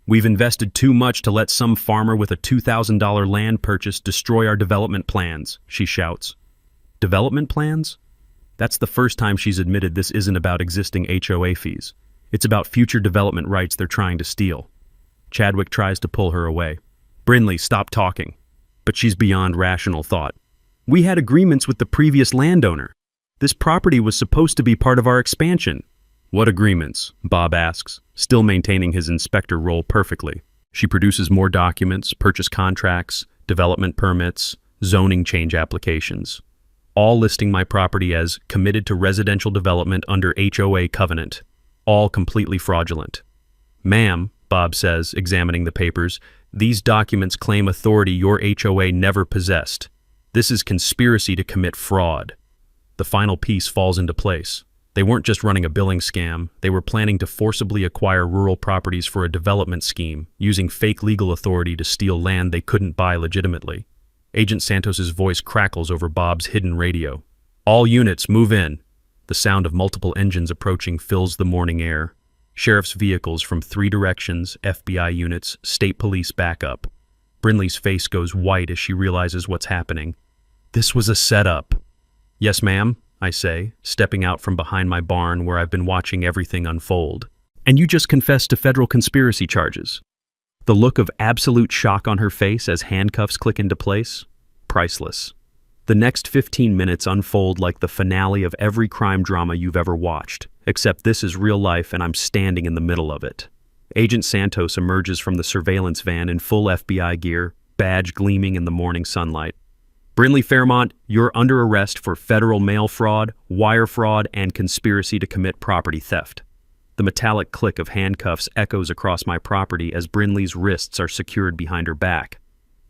We've invested too much to let some farmer with a $2,000 land purchase destroy our development plans, she shouts. Development plans? That's the first time she's admitted this isn't about existing HOA fees. It's about future development rights they're trying to steal. Chadwick tries to pull her away. Brinley, stop talking. But she's beyond rational thought. We had agreements with the previous landowner. This property was supposed to be part of our expansion. What agreements? Bob asks, still maintaining his inspector role perfectly. She produces more documents, purchase contracts, development permits, zoning change applications, all listing my property as committed to residential development under HOA covenant, all completely fraudulent. Ma'am, Bob says, examining the papers, these documents claim authority your HOA never possessed. This is conspiracy to commit fraud. The final piece falls into place. They weren't just running a billing scam, they were planning to forcibly acquire rural properties for a development scheme, using fake legal authority to steal land they couldn't buy legitimately. Agent Santos's voice crackles over Bob's hidden radio. All units, move in. The sound of multiple engines approaching fills the morning air. Sheriff's vehicles from 3 directions, FBI units, state police backup. Brinley's face goes white as she realizes what's happening. This was a setup. Yes, ma'am, I say, stepping out from behind my barn where I've been watching everything unfold. And you just confessed to federal conspiracy charges. The look of absolute shock on her face as handcuffs click into place? Priceless. The next 15 minutes unfold like the finale of every crime drama you've ever watched, except this is real life and I'm standing in the middle of it. Agent Santos emerges from the surveillance van in full FBI gear, badge gleaming in the morning sunlight. Brinley Fairmont, you're under arrest for federal mail fraud, wire fraud, and conspiracy to commit property theft. The metallic click of handcuffs echoes across my property as Brinley's wrists are secured behind her back.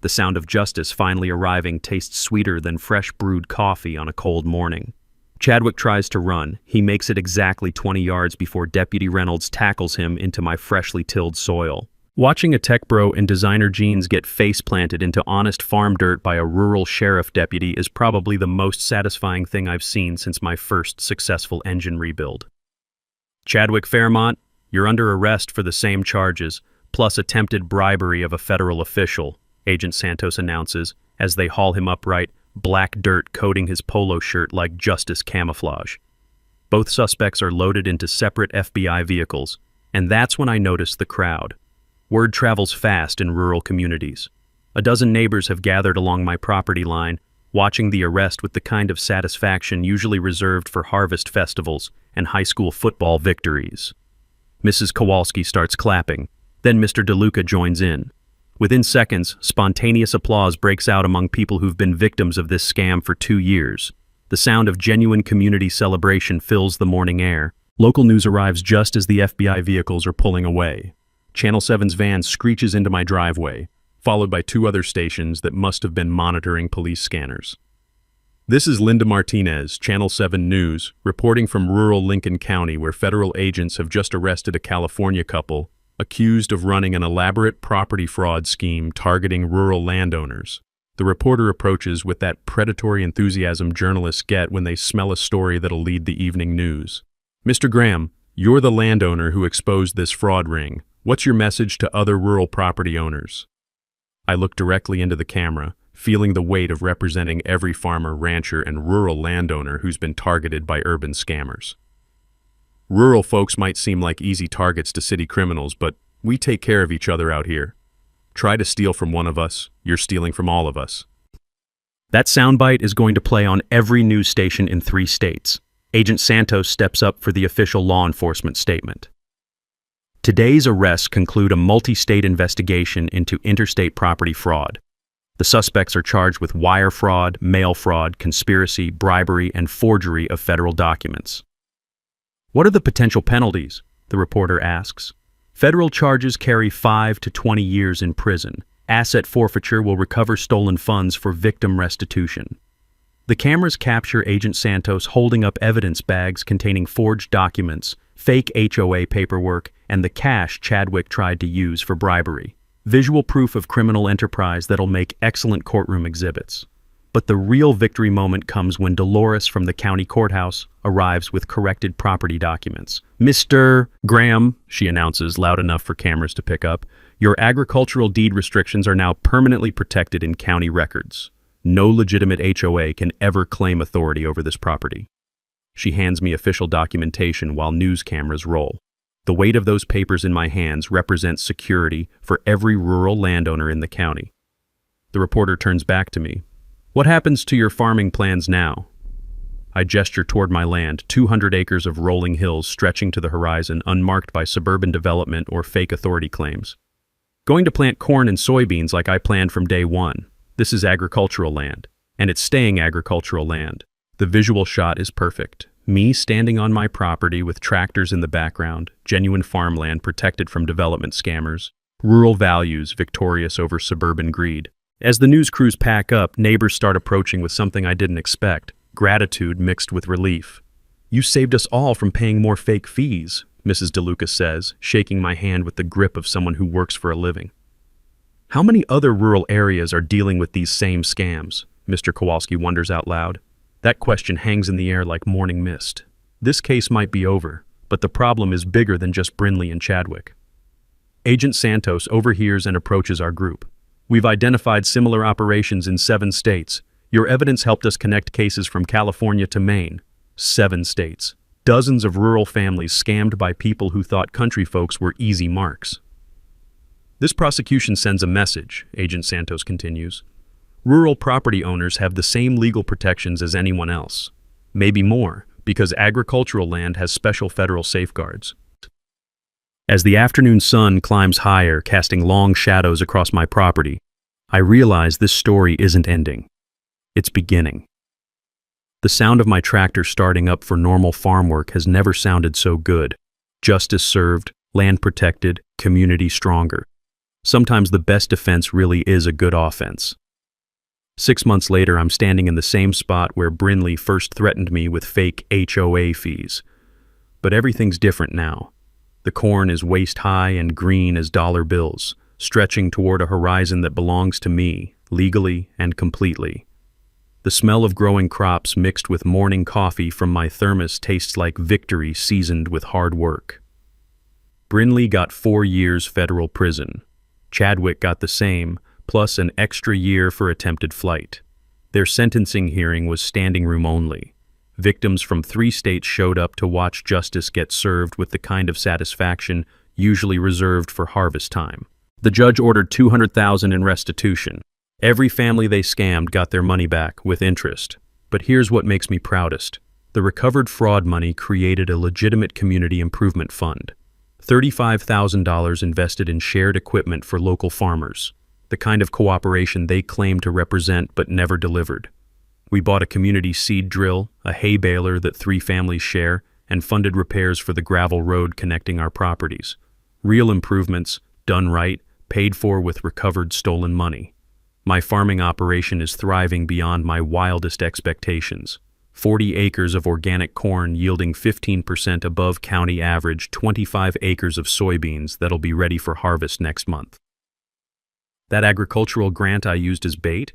The sound of justice finally arriving tastes sweeter than fresh brewed coffee on a cold morning. Chadwick tries to run. He makes it exactly 20 yards before Deputy Reynolds tackles him into my freshly tilled soil. Watching a tech bro in designer jeans get face-planted into honest farm dirt by a rural sheriff deputy is probably the most satisfying thing I've seen since my first successful engine rebuild. Chadwick Fairmont, you're under arrest for the same charges, plus attempted bribery of a federal official, Agent Santos announces as they haul him upright, black dirt coating his polo shirt like justice camouflage. Both suspects are loaded into separate FBI vehicles, and that's when I notice the crowd. Word travels fast in rural communities. A dozen neighbors have gathered along my property line, watching the arrest with the kind of satisfaction usually reserved for harvest festivals and high school football victories. Mrs. Kowalski starts clapping, then Mr. DeLuca joins in. Within seconds, spontaneous applause breaks out among people who've been victims of this scam for 2 years. The sound of genuine community celebration fills the morning air. Local news arrives just as the FBI vehicles are pulling away. Channel 7's van screeches into my driveway, followed by 2 other stations that must have been monitoring police scanners. This is Linda Martinez, Channel 7 News, reporting from rural Lincoln County, where federal agents have just arrested a California couple accused of running an elaborate property fraud scheme targeting rural landowners. The reporter approaches with that predatory enthusiasm journalists get when they smell a story that'll lead the evening news. Mr. Graham, you're the landowner who exposed this fraud ring. What's your message to other rural property owners? I look directly into the camera, feeling the weight of representing every farmer, rancher, and rural landowner who's been targeted by urban scammers. Rural folks might seem like easy targets to city criminals, but we take care of each other out here. Try to steal from one of us, you're stealing from all of us. That soundbite is going to play on every news station in 3 states. Agent Santos steps up for the official law enforcement statement. Today's arrests conclude a multi-state investigation into interstate property fraud. The suspects are charged with wire fraud, mail fraud, conspiracy, bribery, and forgery of federal documents. What are the potential penalties? The reporter asks. Federal charges carry 5 to 20 years in prison. Asset forfeiture will recover stolen funds for victim restitution. The cameras capture Agent Santos holding up evidence bags containing forged documents, fake HOA paperwork, and the cash Chadwick tried to use for bribery. Visual proof of criminal enterprise that'll make excellent courtroom exhibits. But the real victory moment comes when Dolores from the county courthouse arrives with corrected property documents. Mr. Graham, she announces loud enough for cameras to pick up, your agricultural deed restrictions are now permanently protected in county records. No legitimate HOA can ever claim authority over this property. She hands me official documentation while news cameras roll. The weight of those papers in my hands represents security for every rural landowner in the county. The reporter turns back to me. What happens to your farming plans now? I gesture toward my land, 200 acres of rolling hills stretching to the horizon, unmarked by suburban development or fake authority claims. Going to plant corn and soybeans like I planned from day one. This is agricultural land, and it's staying agricultural land. The visual shot is perfect. Me standing on my property with tractors in the background, genuine farmland protected from development scammers, rural values victorious over suburban greed. As the news crews pack up, neighbors start approaching with something I didn't expect, gratitude mixed with relief. You saved us all from paying more fake fees, Mrs. DeLuca says, shaking my hand with the grip of someone who works for a living. How many other rural areas are dealing with these same scams? Mr. Kowalski wonders out loud. That question hangs in the air like morning mist. This case might be over, but the problem is bigger than just Brindley and Chadwick. Agent Santos overhears and approaches our group. We've identified similar operations in 7 states. Your evidence helped us connect cases from California to Maine. 7 states. Dozens of rural families scammed by people who thought country folks were easy marks. This prosecution sends a message, Agent Santos continues. Rural property owners have the same legal protections as anyone else. Maybe more, because agricultural land has special federal safeguards. As the afternoon sun climbs higher, casting long shadows across my property, I realize this story isn't ending. It's beginning. The sound of my tractor starting up for normal farm work has never sounded so good. Justice served, land protected, community stronger. Sometimes the best defense really is a good offense. 6 months later, I'm standing in the same spot where Brindley first threatened me with fake HOA fees. But everything's different now. The corn is waist-high and green as dollar bills, stretching toward a horizon that belongs to me, legally and completely. The smell of growing crops mixed with morning coffee from my thermos tastes like victory seasoned with hard work. Brinley got 4 years federal prison. Chadwick got the same, plus an extra year for attempted flight. Their sentencing hearing was standing room only. Victims from 3 states showed up to watch justice get served with the kind of satisfaction usually reserved for harvest time. The judge ordered $200,000 in restitution. Every family they scammed got their money back with interest. But here's what makes me proudest. The recovered fraud money created a legitimate community improvement fund. $35,000 invested in shared equipment for local farmers, the kind of cooperation they claimed to represent but never delivered. We bought a community seed drill, a hay baler that 3 families share, and funded repairs for the gravel road connecting our properties. Real improvements, done right, paid for with recovered stolen money. My farming operation is thriving beyond my wildest expectations. 40 acres of organic corn yielding 15% above county average, 25 acres of soybeans that'll be ready for harvest next month. That agricultural grant I used as bait?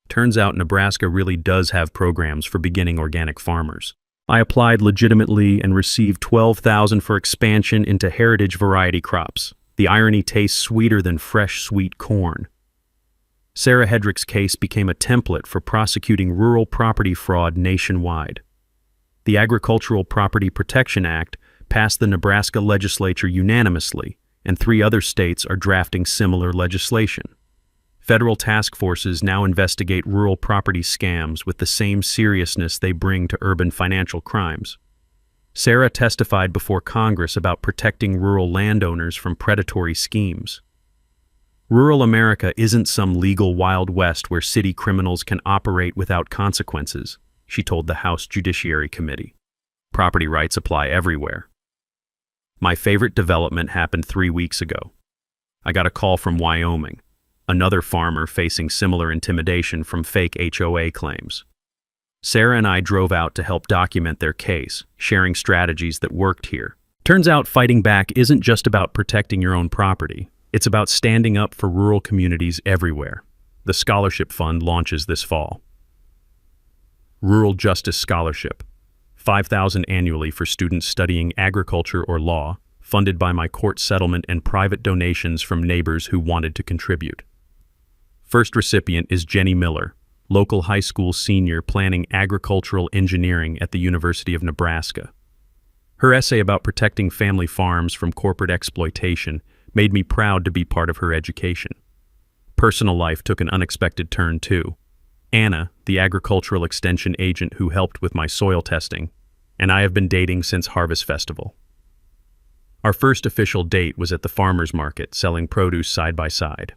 Turns out Nebraska really does have programs for beginning organic farmers. I applied legitimately and received $12,000 for expansion into heritage variety crops. The irony tastes sweeter than fresh, sweet corn. Sarah Hedrick's case became a template for prosecuting rural property fraud nationwide. The Agricultural Property Protection Act passed the Nebraska legislature unanimously, and 3 other states are drafting similar legislation. Federal task forces now investigate rural property scams with the same seriousness they bring to urban financial crimes. Sarah testified before Congress about protecting rural landowners from predatory schemes. Rural America isn't some legal Wild West where city criminals can operate without consequences, she told the House Judiciary Committee. Property rights apply everywhere. My favorite development happened 3 weeks ago. I got a call from Wyoming, another farmer facing similar intimidation from fake HOA claims. Sarah and I drove out to help document their case, sharing strategies that worked here. Turns out fighting back isn't just about protecting your own property. It's about standing up for rural communities everywhere. The Scholarship Fund launches this fall. Rural Justice Scholarship, $5,000 annually for students studying agriculture or law, funded by my court settlement and private donations from neighbors who wanted to contribute. First recipient is Jenny Miller, local high school senior planning agricultural engineering at the University of Nebraska. Her essay about protecting family farms from corporate exploitation made me proud to be part of her education. Personal life took an unexpected turn too. Anna, the agricultural extension agent who helped with my soil testing, and I have been dating since Harvest Festival. Our first official date was at the farmer's market, selling produce side by side.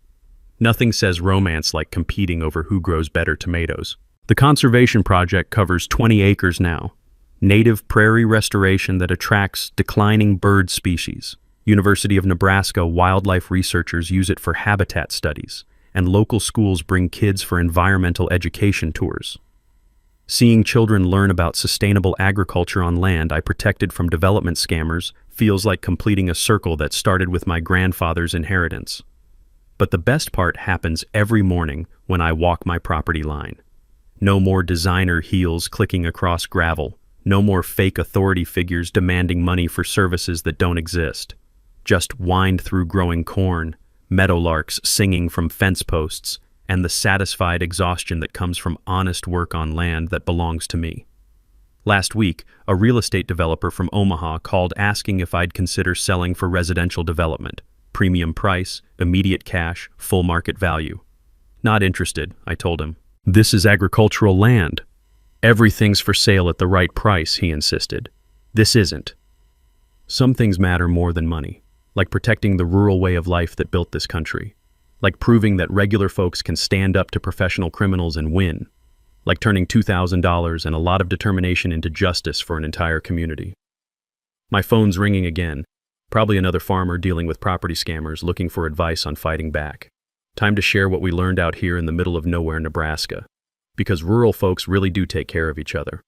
Nothing says romance like competing over who grows better tomatoes. The conservation project covers 20 acres now. Native prairie restoration that attracts declining bird species. University of Nebraska wildlife researchers use it for habitat studies, and local schools bring kids for environmental education tours. Seeing children learn about sustainable agriculture on land I protected from development scammers feels like completing a circle that started with my grandfather's inheritance. But the best part happens every morning when I walk my property line. No more designer heels clicking across gravel. No more fake authority figures demanding money for services that don't exist. Just wind through growing corn, meadowlarks singing from fence posts, and the satisfied exhaustion that comes from honest work on land that belongs to me. Last week, a real estate developer from Omaha called asking if I'd consider selling for residential development. Premium price, immediate cash, full market value. Not interested, I told him. This is agricultural land. Everything's for sale at the right price, he insisted. This isn't. Some things matter more than money. Like protecting the rural way of life that built this country. Like proving that regular folks can stand up to professional criminals and win. Like turning $2,000 and a lot of determination into justice for an entire community. My phone's ringing again. Probably another farmer dealing with property scammers looking for advice on fighting back. Time to share what we learned out here in the middle of nowhere, Nebraska. Because rural folks really do take care of each other.